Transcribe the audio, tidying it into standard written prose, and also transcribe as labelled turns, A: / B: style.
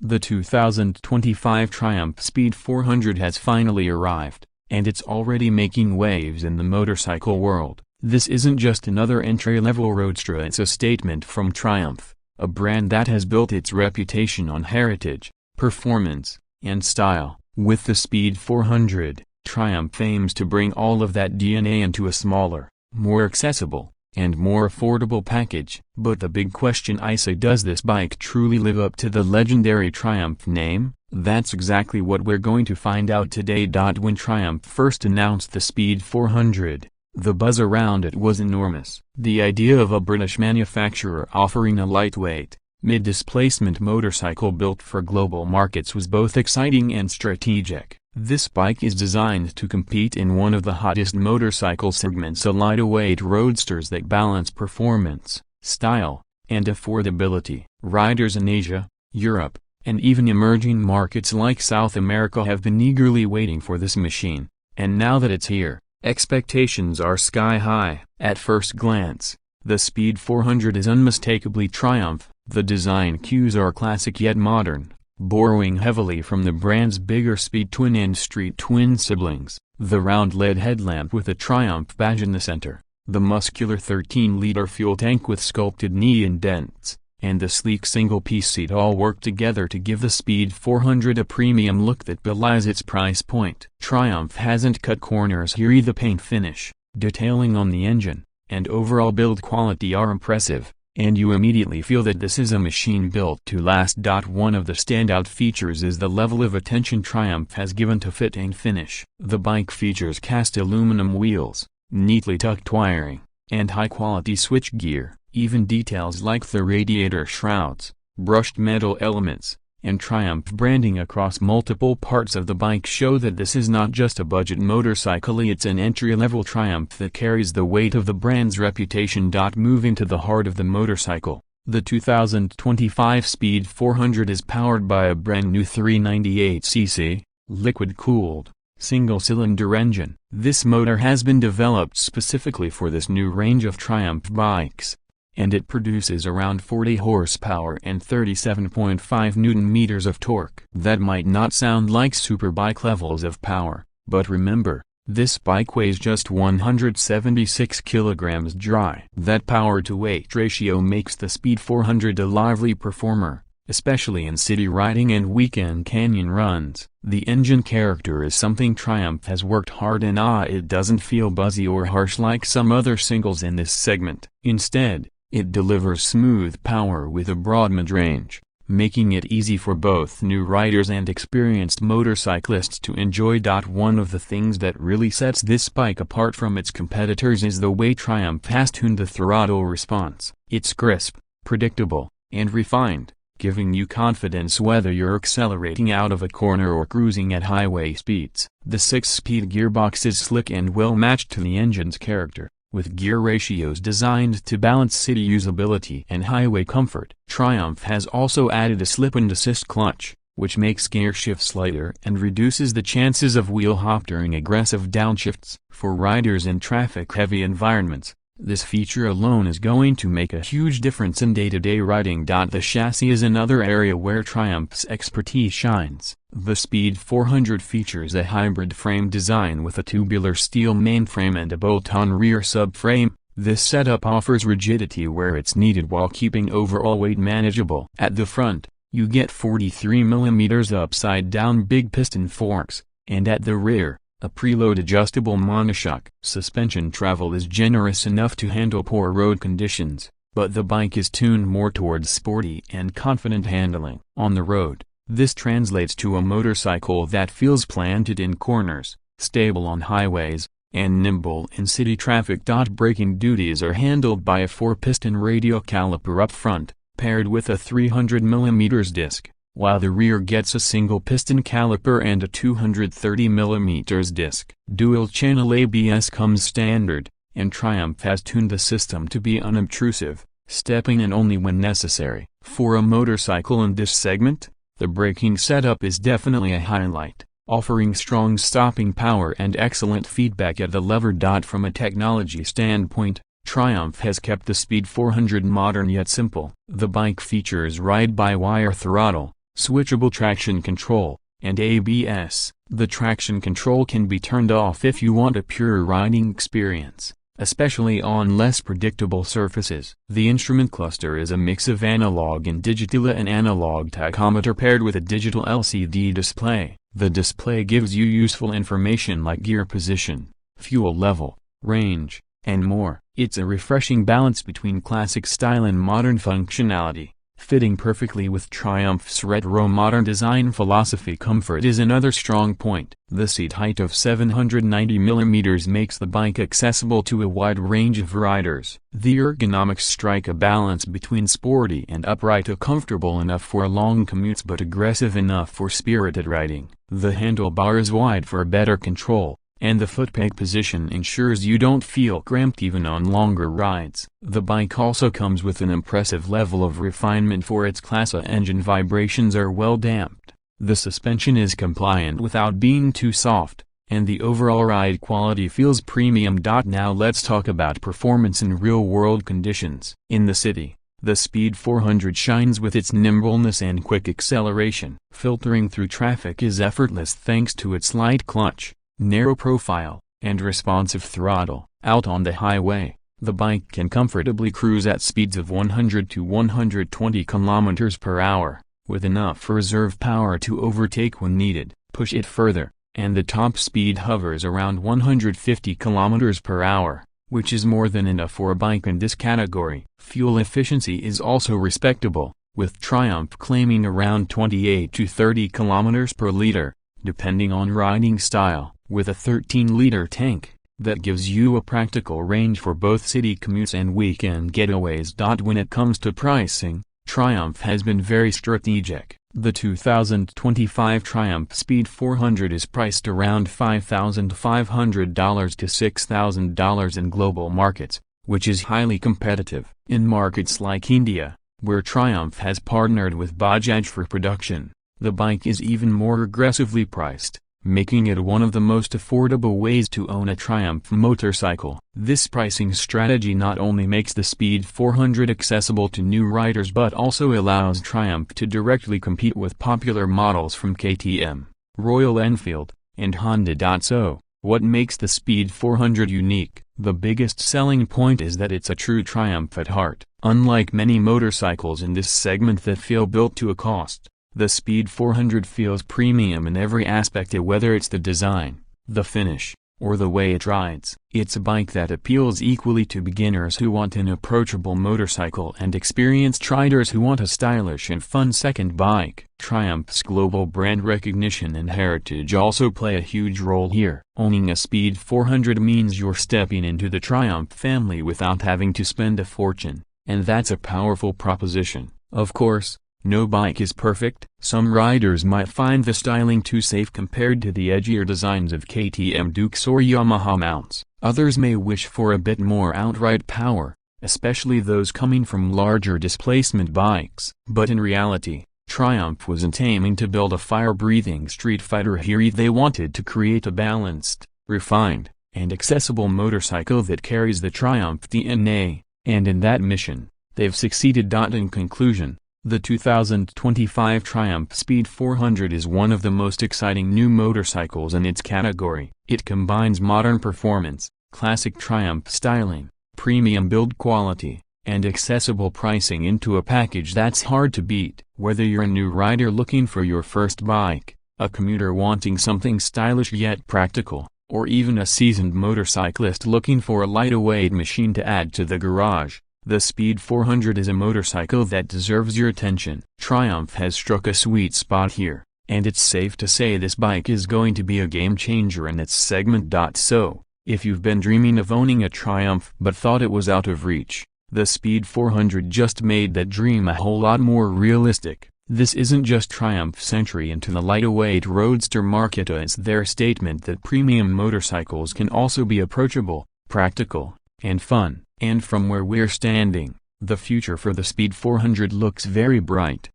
A: The 2025 Triumph Speed 400 has finally arrived, and it's already making waves in the motorcycle world. This isn't just another entry-level roadster, it's a statement from Triumph, a brand that has built its reputation on heritage, performance, and style. With the Speed 400, Triumph aims to bring all of that DNA into a smaller, more accessible, and more affordable package. But the big question is, does this bike truly live up to the legendary Triumph name? That's exactly what we're going to find out today. When Triumph first announced the Speed 400, the buzz around it was enormous. The idea of a British manufacturer offering a lightweight, mid-displacement motorcycle built for global markets was both exciting and strategic. This bike is designed to compete in one of the hottest motorcycle segments, a lightweight roadsters that balance performance, style, and affordability. Riders in Asia, Europe, and even emerging markets like South America have been eagerly waiting for this machine, and now that it's here, expectations are sky high. At first glance, the Speed 400 is unmistakably Triumph. The design cues are classic yet modern, borrowing heavily from the brand's bigger Speed Twin and Street Twin siblings. The round LED headlamp with a Triumph badge in the center, the muscular 13-liter fuel tank with sculpted knee indents, and the sleek single-piece seat all work together to give the Speed 400 a premium look that belies its price point. Triumph hasn't cut corners here. The paint finish, detailing on the engine, and overall build quality are impressive, and you immediately feel that this is a machine built to last. One of the standout features is the level of attention Triumph has given to fit and finish. The bike features cast aluminum wheels, neatly tucked wiring, and high-quality switchgear. Even details like the radiator shrouds, brushed metal elements, and Triumph branding across multiple parts of the bike show that this is not just a budget motorcycle, it's an entry-level Triumph that carries the weight of the brand's reputation. Moving to the heart of the motorcycle, the 2025 Speed 400 is powered by a brand new 398cc, liquid-cooled, single-cylinder engine. This motor has been developed specifically for this new range of Triumph bikes, and it produces around 40 horsepower and 37.5 Nm of torque. That might not sound like superbike levels of power, but remember, this bike weighs just 176 kilograms dry. That power-to-weight ratio makes the Speed 400 a lively performer, especially in city riding and weekend canyon runs. The engine character is something Triumph has worked hard in. It doesn't feel buzzy or harsh like some other singles in this segment. Instead, it delivers smooth power with a broad mid-range, making it easy for both new riders and experienced motorcyclists to enjoy. One of the things that really sets this bike apart from its competitors is the way Triumph has tuned the throttle response. It's crisp, predictable, and refined, giving you confidence whether you're accelerating out of a corner or cruising at highway speeds. The 6-speed gearbox is slick and well matched to the engine's character, with gear ratios designed to balance city usability and highway comfort. Triumph has also added a slip-and-assist clutch, which makes gear shifts lighter and reduces the chances of wheel hop during aggressive downshifts. For riders in traffic-heavy environments, this feature alone is going to make a huge difference in day-to-day riding. The chassis is another area where Triumph's expertise shines. The Speed 400 features a hybrid frame design with a tubular steel mainframe and a bolt-on rear subframe. This setup offers rigidity where it's needed while keeping overall weight manageable. At the front, you get 43 mm upside-down big piston forks, and at the rear, a preload adjustable monoshock. Suspension travel is generous enough to handle poor road conditions, but the bike is tuned more towards sporty and confident handling. On the road, this translates to a motorcycle that feels planted in corners, stable on highways, and nimble in city traffic. Braking duties are handled by a 4-piston radial caliper up front, paired with a 300 mm disc, while the rear gets a single-piston caliper and a 230 mm disc. Dual-channel ABS comes standard, and Triumph has tuned the system to be unobtrusive, stepping in only when necessary. For a motorcycle in this segment, the braking setup is definitely a highlight, offering strong stopping power and excellent feedback at the lever. From a technology standpoint, Triumph has kept the Speed 400 modern yet simple. The bike features ride-by-wire throttle, switchable traction control, and ABS. The traction control can be turned off if you want a pure riding experience, especially on less predictable surfaces. The instrument cluster is a mix of analog and digital, an analog tachometer paired with a digital LCD display. The display gives you useful information like gear position, fuel level, range, and more. It's a refreshing balance between classic style and modern functionality, fitting perfectly with Triumph's retro modern design philosophy. Comfort is another strong point. The seat height of 790 mm makes the bike accessible to a wide range of riders. The ergonomics strike a balance between sporty and upright, comfortable enough for long commutes but aggressive enough for spirited riding. The handlebar is wide for better control, and the footpeg position ensures you don't feel cramped even on longer rides. The bike also comes with an impressive level of refinement for its class. Engine vibrations are well damped, the suspension is compliant without being too soft, and the overall ride quality feels premium. Now let's talk about performance in real-world conditions. In the city, the Speed 400 shines with its nimbleness and quick acceleration. Filtering through traffic is effortless thanks to its light clutch, narrow profile, and responsive throttle. Out on the highway, the bike can comfortably cruise at speeds of 100 to 120 km per hour, with enough reserve power to overtake when needed. Push it further, and the top speed hovers around 150 km per hour, which is more than enough for a bike in this category. Fuel efficiency is also respectable, with Triumph claiming around 28 to 30 km per liter, depending on riding style, with a 13-liter tank that gives you a practical range for both city commutes and weekend getaways. When it comes to pricing, Triumph has been very strategic. The 2025 Triumph Speed 400 is priced around $5,500 to $6,000 in global markets, which is highly competitive. In markets like India, where Triumph has partnered with Bajaj for production, the bike is even more aggressively priced, making it one of the most affordable ways to own a Triumph motorcycle. This pricing strategy not only makes the Speed 400 accessible to new riders but also allows Triumph to directly compete with popular models from KTM, Royal Enfield, and Honda. So, what makes the Speed 400 unique? The biggest selling point is that it's a true Triumph at heart. Unlike many motorcycles in this segment that feel built to a cost, the Speed 400 feels premium in every aspect, whether it's the design, the finish, or the way it rides. It's a bike that appeals equally to beginners who want an approachable motorcycle and experienced riders who want a stylish and fun second bike. Triumph's global brand recognition and heritage also play a huge role here. Owning a Speed 400 means you're stepping into the Triumph family without having to spend a fortune, and that's a powerful proposition. Of course, no bike is perfect. Some riders might find the styling too safe compared to the edgier designs of KTM Dukes or Yamaha mounts. Others may wish for a bit more outright power, especially those coming from larger displacement bikes. But in reality, Triumph wasn't aiming to build a fire-breathing street fighter here. They wanted to create a balanced, refined, and accessible motorcycle that carries the Triumph DNA, and in that mission, they've succeeded. In conclusion, the 2025 Triumph Speed 400 is one of the most exciting new motorcycles in its category. It combines modern performance, classic Triumph styling, premium build quality, and accessible pricing into a package that's hard to beat. Whether you're a new rider looking for your first bike, a commuter wanting something stylish yet practical, or even a seasoned motorcyclist looking for a lightweight machine to add to the garage, the Speed 400 is a motorcycle that deserves your attention. Triumph has struck a sweet spot here, and it's safe to say this bike is going to be a game changer in its segment. So, if you've been dreaming of owning a Triumph but thought it was out of reach, the Speed 400 just made that dream a whole lot more realistic. This isn't just Triumph's entry into the lightweight roadster market, it's their statement that premium motorcycles can also be approachable, practical, and fun. And from where we're standing, the future for the Speed 400 looks very bright.